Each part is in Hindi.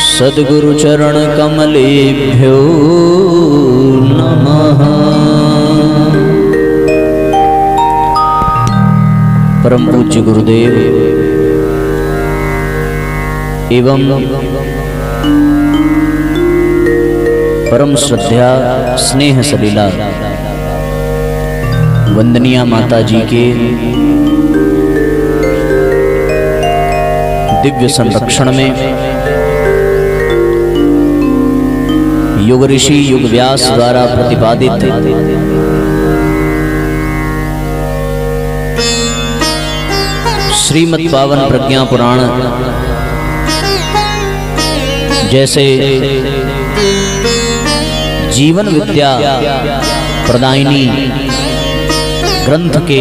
सद्गुरु चरण कमलेभ्यो नमः। परम पूज्य गुरुदेव एवं परम श्रद्धा स्नेह सलीला वंदनीय माता जी के दिव्य संरक्षण में युग ऋषि युग व्यास द्वारा प्रतिपादित श्रीमद् पावन प्रज्ञा पुराण जैसे जीवन विद्या प्रदायिनी ग्रंथ के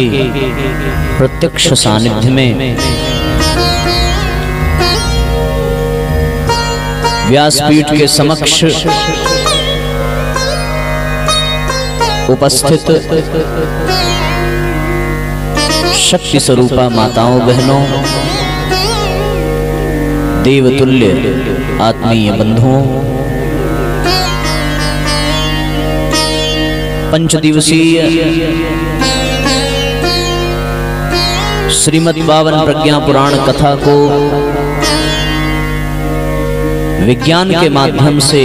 प्रत्यक्ष सानिध्य में व्यासपीठ के समक्ष उपस्थित शक्ति स्वरूपा माताओं बहनों, देवतुल्य आत्मीय बंधुओं, पंचदिवसीय श्रीमद् पावन प्रज्ञा पुराण कथा को विज्ञान के माध्यम से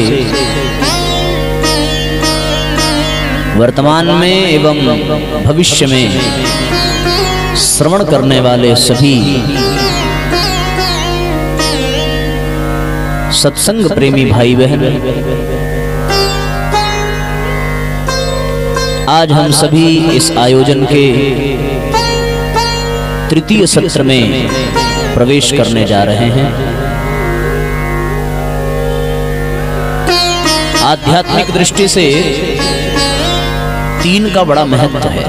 वर्तमान में एवं भविष्य में श्रवण करने वाले सभी सत्संग प्रेमी भाई बहन, आज हम सभी इस आयोजन के तृतीय सत्र में प्रवेश करने जा रहे हैं। आध्यात्मिक दृष्टि से तीन का बड़ा महत्व है।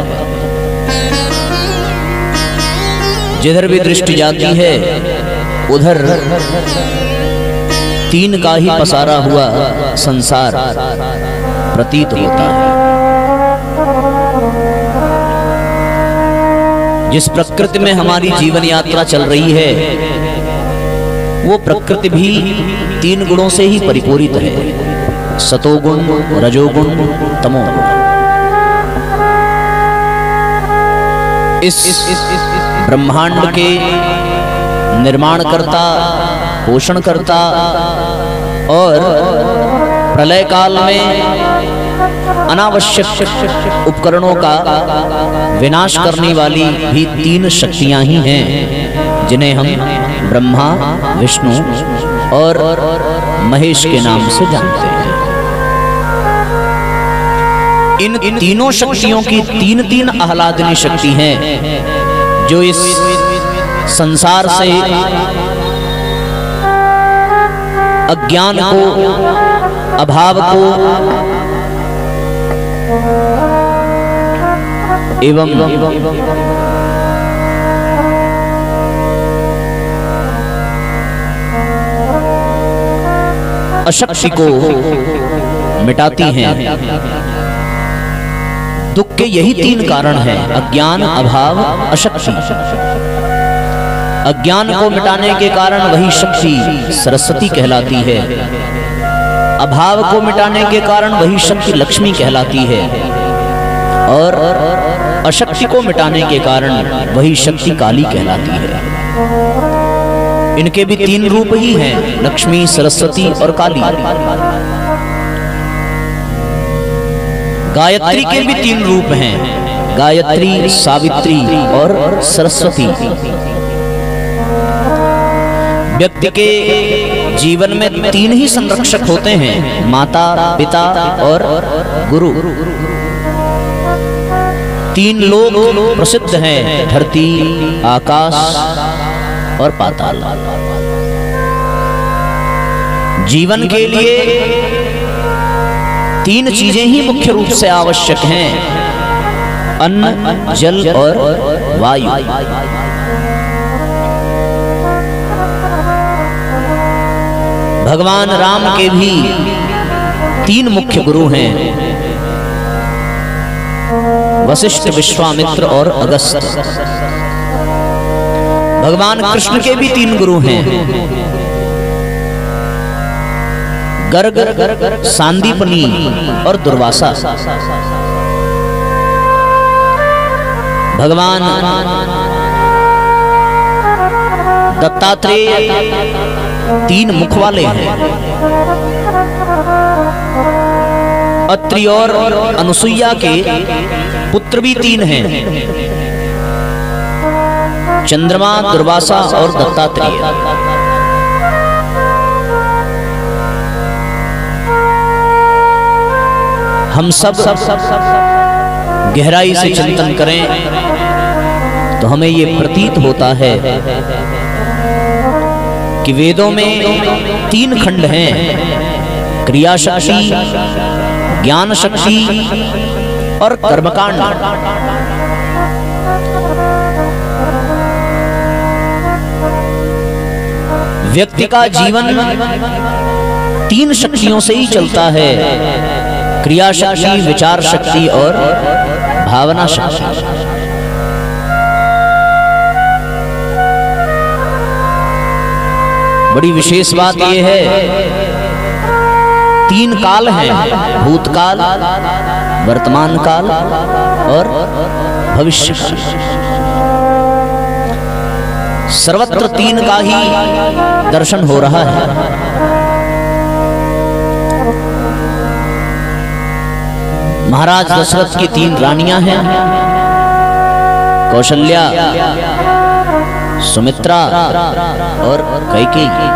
जिधर भी दृष्टि जाती है उधर तीन का ही पसारा हुआ संसार प्रतीत होता है। जिस प्रकृति में हमारी जीवन यात्रा चल रही है वो प्रकृति भी तीन गुणों से ही परिपूरित है, सतोगुण, रजोगुण, तमोगुण। इस ब्रह्मांड के निर्माणकर्ता, पोषणकर्ता और प्रलय काल में अनावश्यक उपकरणों का विनाश करने वाली भी तीन शक्तियां ही हैं, जिन्हें हम ब्रह्मा, विष्णु और महेश के नाम से जानते हैं। इन तीनों शक्तियों की तीन तीन आह्लादनी शक्ति हैं जो इस संसार से अज्ञान को, अभाव को एवं अशक्ति को मिटाती हैं। दुख के यही तीन कारण हैं, अज्ञान, अभाव, अशक्ति। अज्ञान को मिटाने के कारण वही शक्ति सरस्वती कहलाती है, अभाव को मिटाने के कारण वही शक्ति लक्ष्मी कहलाती है और अशक्ति को मिटाने के कारण वही शक्ति काली कहलाती है। इनके भी तीन रूप ही हैं, लक्ष्मी, सरस्वती और काली। गायत्री के भी तीन रूप हैं, गायत्री, सावित्री और सरस्वती। व्यक्ति के जीवन में तीन ही संरक्षक होते हैं, माता, पिता और गुरु। तीन लोक प्रसिद्ध हैं, धरती, आकाश और पाताल। जीवन के लिए तीन चीजें ही मुख्य रूप से आवश्यक हैं, अन्न, जल और वायु। भगवान राम के भी तीन मुख्य गुरु हैं, वशिष्ठ, विश्वामित्र और अगस्त्य। भगवान कृष्ण के भी 3 गुरु हैं, गर्ग, सांदीपनी और दुर्वासा। भगवान दत्तात्रेय 3 मुख वाले हैं। अत्रि और अनुसुईया के पुत्र भी 3 हैं, चंद्रमा, दुर्वासा और दत्तात्रेय। हम सब गहराई से चिंतन करें तो हमें ये प्रतीत होता है कि वेदों में 3 खंड हैं, क्रिया शक्ति, ज्ञान शक्ति और कर्मकांड। व्यक्ति का जीवन 3 शक्तियों से ही चलता है, क्रिया शक्ति, विचार शक्ति और भावना शक्ति। बड़ी विशेष बात यह है, 3 काल हैं, भूतकाल, वर्तमान काल और भविष्य काल। सर्वत्र 3 का ही दर्शन हो रहा है। महाराज दशरथ की 3 रानियां हैं, कौशल्या, सुमित्रा और कैकेयी।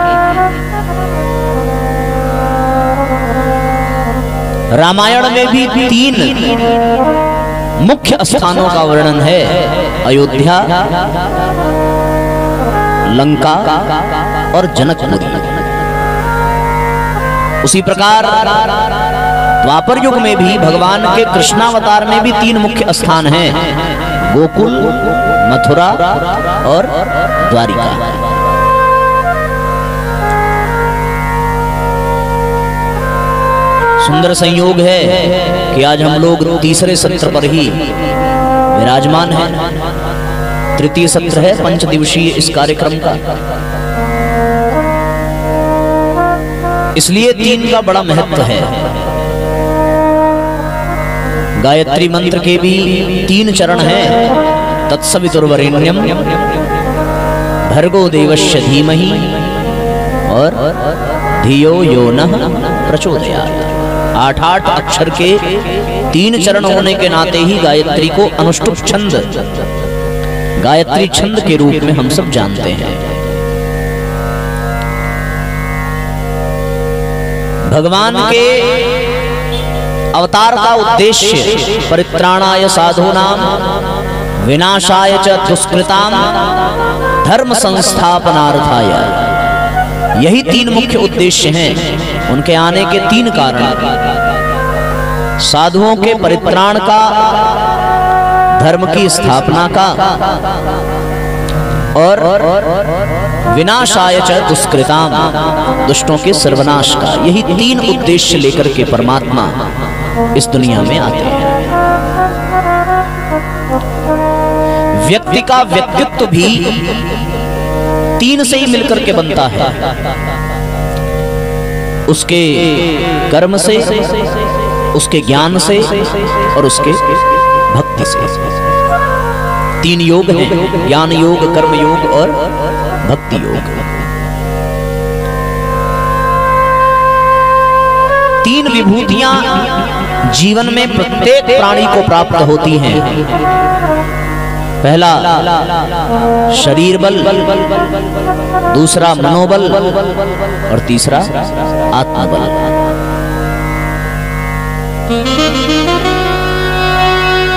रामायण में भी 3 मुख्य स्थानों का वर्णन है, अयोध्या, लंका और जनकपुरी। उसी प्रकार द्वापर युग में भी भगवान के कृष्णावतार में भी 3 मुख्य स्थान हैं, गोकुल, मथुरा और द्वारिका। सुंदर संयोग है कि आज हम लोग तीसरे सत्र पर ही विराजमान हैं। तृतीय सत्र है 5 दिवसीय इस कार्यक्रम का, इसलिए 3 का बड़ा महत्व है। गायत्री मंत्र के भी 3 चरण हैं, तत्सवितुर्वरेण्यम, भर्गो देवस्य धीमहि और धियो यो नः प्रचोदयात्। 8 अक्षर के 3 चरण होने के नाते ही गायत्री को अनुष्टुप छंद, गायत्री छंद के रूप में हम सब जानते हैं। भगवान के अवतार का उद्देश्य परित्राणाय साधूनां विनाशाय च दुष्कृतां धर्म संस्थापनार्थाय, यही 3 मुख्य उद्देश्य हैं। उनके आने के 3 कारण, साधुओं के परित्राण का, धर्म की स्थापना का और विनाशाय च दुष्कृतां, दुष्टों के सर्वनाश का। यही 3 उद्देश्य लेकर के परमात्मा इस दुनिया में आते हैं। व्यक्ति का व्यक्तित्व भी 3 से ही मिलकर के बनता है, उसके कर्म से, उसके ज्ञान से और उसके भक्ति से। 3 योग हैं, ज्ञान योग, कर्म योग और भक्ति योग। 3 विभूतियां जीवन में प्रत्येक प्राणी को प्राप्त होती हैं। पहला शरीर बल, दूसरा मनोबल और तीसरा आत्मबल।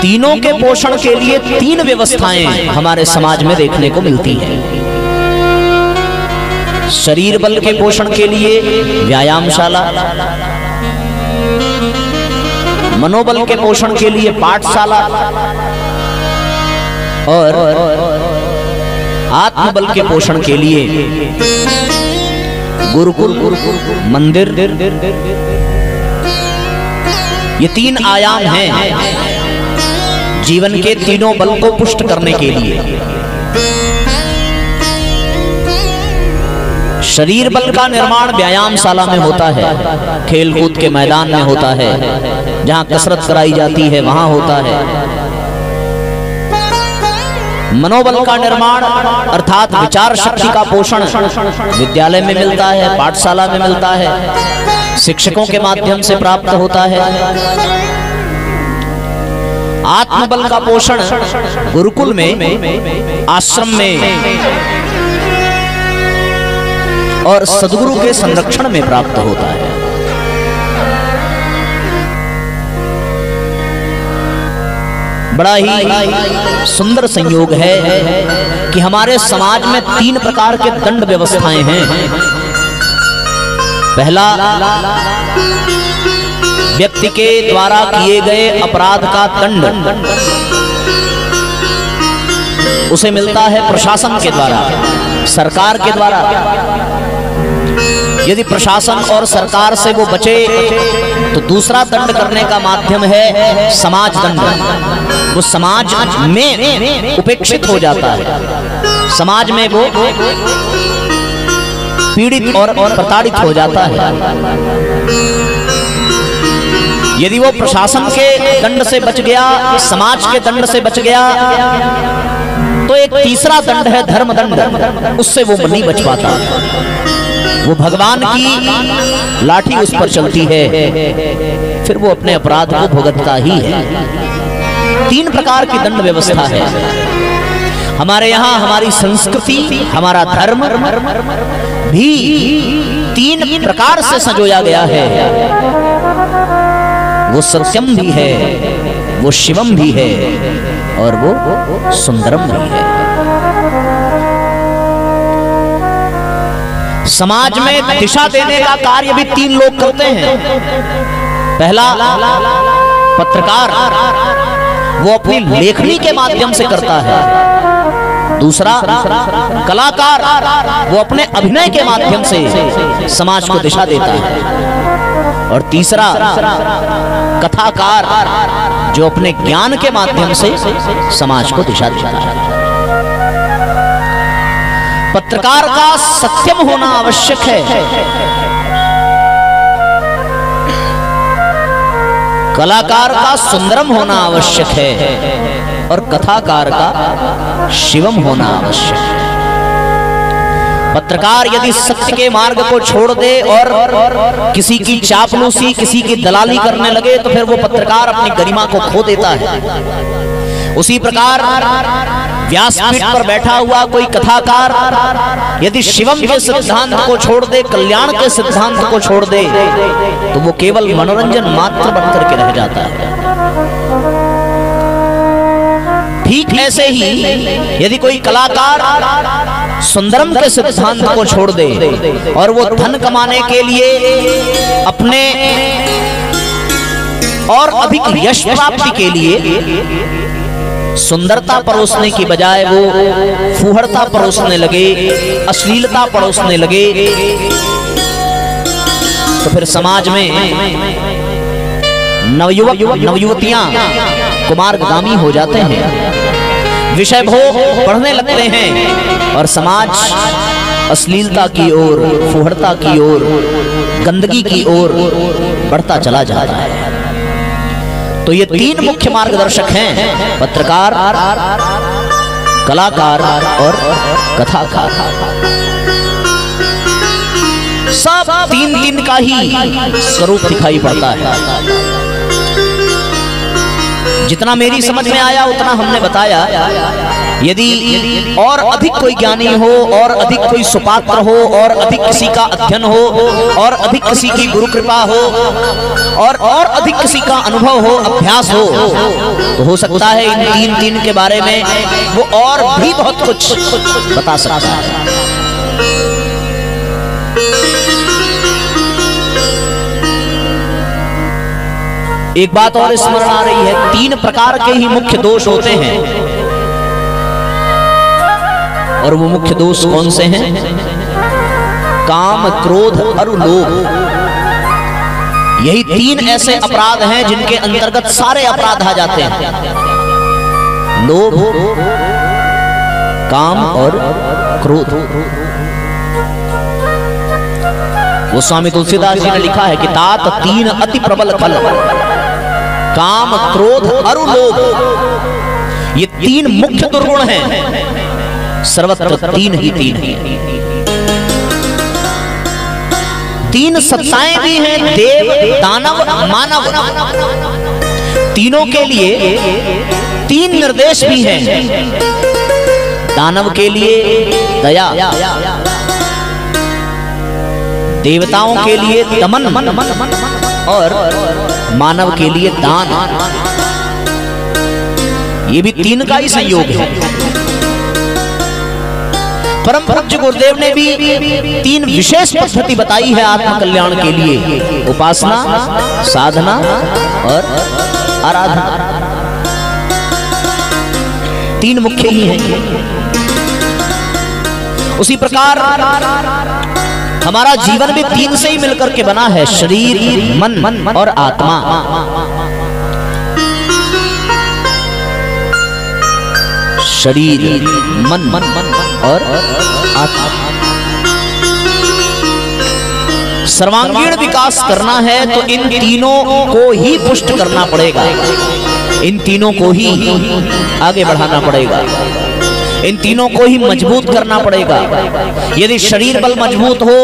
तीनों के पोषण के लिए 3 व्यवस्थाएं हमारे समाज में देखने को मिलती हैं। शरीर बल के पोषण के लिए व्यायामशाला, मनोबल के पोषण के लिए पाठशाला और आत्मबल के पोषण के लिए गुरुकुल, मंदिर। ये 3 आयाम हैं जीवन के तीनों बल को पुष्ट करने के लिए। शरीर बल का निर्माण व्यायामशाला में होता है, खेल कूद के मैदान में होता है, जहां कसरत कराई जाती है वहां होता है। मनोबल का निर्माण अर्थात विचार शक्ति का पोषण विद्यालय में मिलता है, पाठशाला में मिलता है, शिक्षकों के माध्यम से प्राप्त होता है। आत्मबल का पोषण गुरुकुल में, आश्रम में और सद्गुरु के संरक्षण में प्राप्त होता है। बड़ा ही सुंदर संयोग है कि हमारे समाज में 3 प्रकार के दंड व्यवस्थाएं हैं। पहला, व्यक्ति के द्वारा किए गए अपराध का दंड उसे मिलता है प्रशासन के द्वारा, सरकार के द्वारा। यदि प्रशासन और सरकार से वो बचे तो दूसरा दंड करने का माध्यम है समाज दंड। वो समाज में उपेक्षित हो जाता है, समाज में वो पीड़ित और प्रताड़ित हो जाता है। यदि वो प्रशासन के दंड से बच गया, समाज के दंड से बच गया, तो एक तीसरा दंड है धर्म दंड, उससे वो नहीं बच पाता। वो भगवान की लाठी उस पर चलती है, फिर वो अपने अपराध को भुगतता ही है। 3 प्रकार की दंड व्यवस्था है हमारे यहाँ। हमारी संस्कृति, हमारा धर्म भी 3 प्रकार से संजोया गया है। वो सत्यम भी है, वो शिवम भी है और वो सुंदरम भी है। समाज में दिशा देने का कार्य भी 3 लोग करते हैं। पहला, पत्रकार, वो अपनी लेखनी के माध्यम से करता है। दूसरा, कलाकार, वो अपने अभिनय के माध्यम से समाज को दिशा देता है। और तीसरा, कथाकार, जो अपने ज्ञान के माध्यम से समाज को दिशा देता है। पत्रकार का सत्यम होना आवश्यक है, कलाकार का सुंदरम होना आवश्यक है और कथाकार का शिवम होना आवश्यक है। पत्रकार यदि सत्य के मार्ग को छोड़ दे और किसी की चापलूसी, किसी की दलाली करने लगे तो फिर वो पत्रकार अपनी गरिमा को खो देता है। उसी प्रकार व्यासपीठ पर बैठा हुआ कोई कथाकार यदि शिवम के सिद्धांत को छोड़ दे, कल्याण के सिद्धांत को छोड़ दे, तो वो केवल मनोरंजन मात्र बनकर के रह जाता है। ठीक ऐसे ही यदि कोई कलाकार सुंदरम के सिद्धांत को छोड़ दे और वो धन कमाने के लिए, अपने और अधिक यश प्राप्ति के लिए सुंदरता परोसने की बजाय वो फूहड़ता परोसने लगे, अश्लीलता परोसने लगे, तो फिर समाज में नवयुवक नवयुवतियां कुमार्गामी हो जाते हैं, विषय भोग पढ़ने लगते हैं और समाज अश्लीलता की ओर, फूहड़ता की ओर, गंदगी की ओर बढ़ता चला जाता है। तो ये 3 मुख्य मार्गदर्शक हैं, पत्रकार, कलाकार और कथाकार। सब 3 का ही स्वरूप दिखाई पड़ता है। जितना मेरी समझ में आया उतना हमने बताया। यदि और अधिक कोई ज्ञानी हो, और अधिक कोई सुपात्र हो, और अधिक किसी का अध्ययन हो, और अधिक किसी की गुरु कृपा हो, और अधिक किसी का अनुभव हो, अभ्यास हो, तो हो सकता है इन 3 के बारे में वो और भी बहुत कुछ बता सकता है। एक बात और स्मरण आ रही है, 3 प्रकार के ही मुख्य दोष होते हैं। और वो मुख्य दोष कौन से हैं? काम, क्रोध और लोभ। यही 3 ऐसे अपराध हैं जिनके अंतर्गत सारे अपराध आ जाते हैं। लोभ, काम और क्रोध। वो स्वामी तुलसीदास जी ने लिखा है कि तात तीन अति प्रबल खल, काम क्रोध अरु लोभ, ये तीन मुख्य दुर्गुण हैं, सर्वत्र तीन ही तीन हैं। तीन सत्ताएं भी हैं, देव दानव मानव, तीनों के लिए तीन निर्देश भी हैं। दानव के लिए दया, देवताओं के लिए दमन और मानव के लिए दान। ये भी तीन का ही संयोग है। परम पूज्य गुरुदेव ने भी तीन विशेष पद्धति बताई है आत्म कल्याण के लिए, उपासना, साधना और आराधना। तीन मुख्य ही हैं। उसी प्रकार हमारा जीवन भी तीन से ही मिलकर के बना है, शरीर, मन और आत्मा। शरीर, मन और आत्मा। सर्वांगीण विकास करना है तो इन तीनों को ही पुष्ट करना पड़ेगा, इन तीनों को ही आगे बढ़ाना पड़ेगा, इन तीनों को ही मजबूत करना पड़ेगा। यदि शरीर बल मजबूत हो,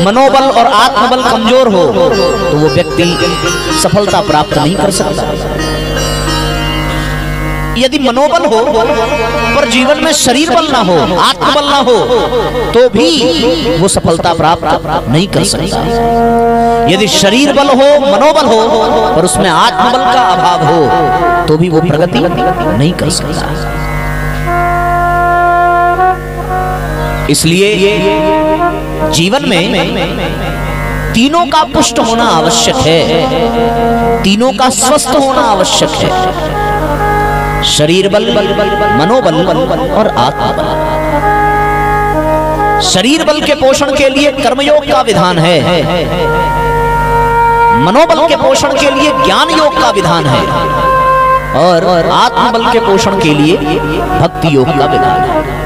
मनोबल और आत्मबल कमजोर हो तो वो व्यक्ति सफलता प्राप्त नहीं कर सकता। यदि मनोबल हो पर जीवन में शरीर बल ना हो, आत्मबल ना हो, तो भी वो सफलता प्राप्त नहीं कर सकता। यदि शरीर बल हो, मनोबल हो पर उसमें आत्मबल का अभाव हो तो भी वो प्रगति नहीं कर सकता। इसलिए जीवन में तीनों का पुष्ट होना आवश्यक है, तीनों का स्वस्थ होना आवश्यक है। शरीर बल, मनोबल और आत्मबल। शरीर बल के पोषण के लिए कर्मयोग का विधान है, मनोबल के पोषण के लिए ज्ञान योग का विधान है और आत्मबल के पोषण के लिए भक्ति योग का विधान है।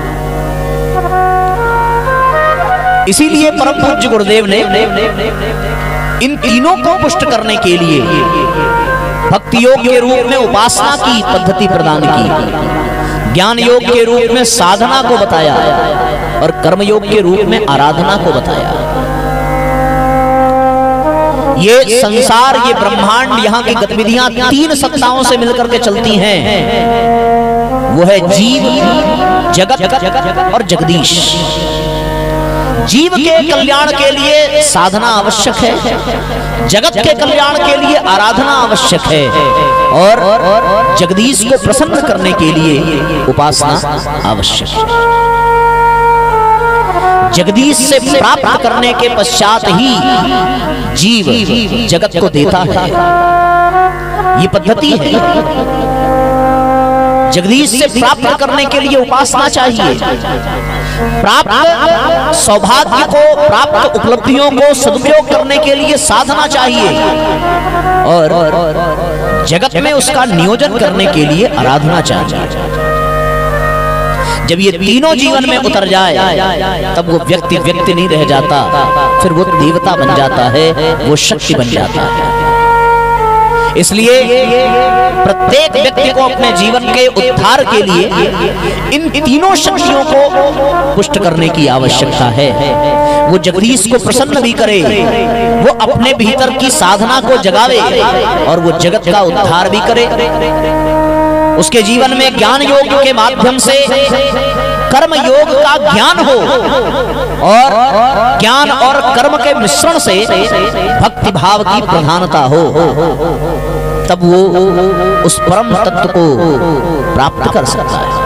इसीलिए परम पूज्य गुरुदेव ने इन तीनों को पुष्ट करने के लिए भक्ति योग के रूप में उपासना की पद्धति प्रदान की, ज्ञान योग के रूप में साधना को बताया और कर्म योग के रूप में आराधना को बताया। ये संसार, ये ब्रह्मांड, यहाँ की गतिविधियां तीन सत्ताओं से मिलकर के चलती हैं। वो है जीव, जगत और जगदीश। जीव के कल्याण के लिए साधना आवश्यक है, जगत के कल्याण के लिए आराधना आवश्यक है और जगदीश को प्रसन्न करने के लिए उपासना आवश्यक है। जगदीश से प्राप्त करने के पश्चात ही जीव जगत को देता है, ये पद्धति है। जगदीश से प्राप्त करने के लिए उपासना चाहिए, प्राप्त सौभाग्य को, प्राप्त उपलब्धियों को सदुपयोग करने के लिए साधना चाहिए और जगत में उसका नियोजन करने के लिए आराधना चाहिए। जब ये तीनों जीवन में उतर जाए तब वो व्यक्ति नहीं रह जाता, फिर वो देवता बन जाता है, वो शक्ति बन जाता है। इसलिए प्रत्येक व्यक्ति को अपने जीवन के उद्धार के लिए इन तीनों शक्तियों को पुष्ट करने की आवश्यकता है। वो जगदीश को प्रसन्न भी करे, वो अपने भीतर की साधना को जगावे और वो जगत का उद्धार भी करे। उसके जीवन में ज्ञान योग के माध्यम से कर्म योग का ज्ञान हो और ज्ञान और कर्म के मिश्रण से भक्ति भाव की प्रधानता हो, तब वो उस परम तत्व को प्राप्त कर सकता है।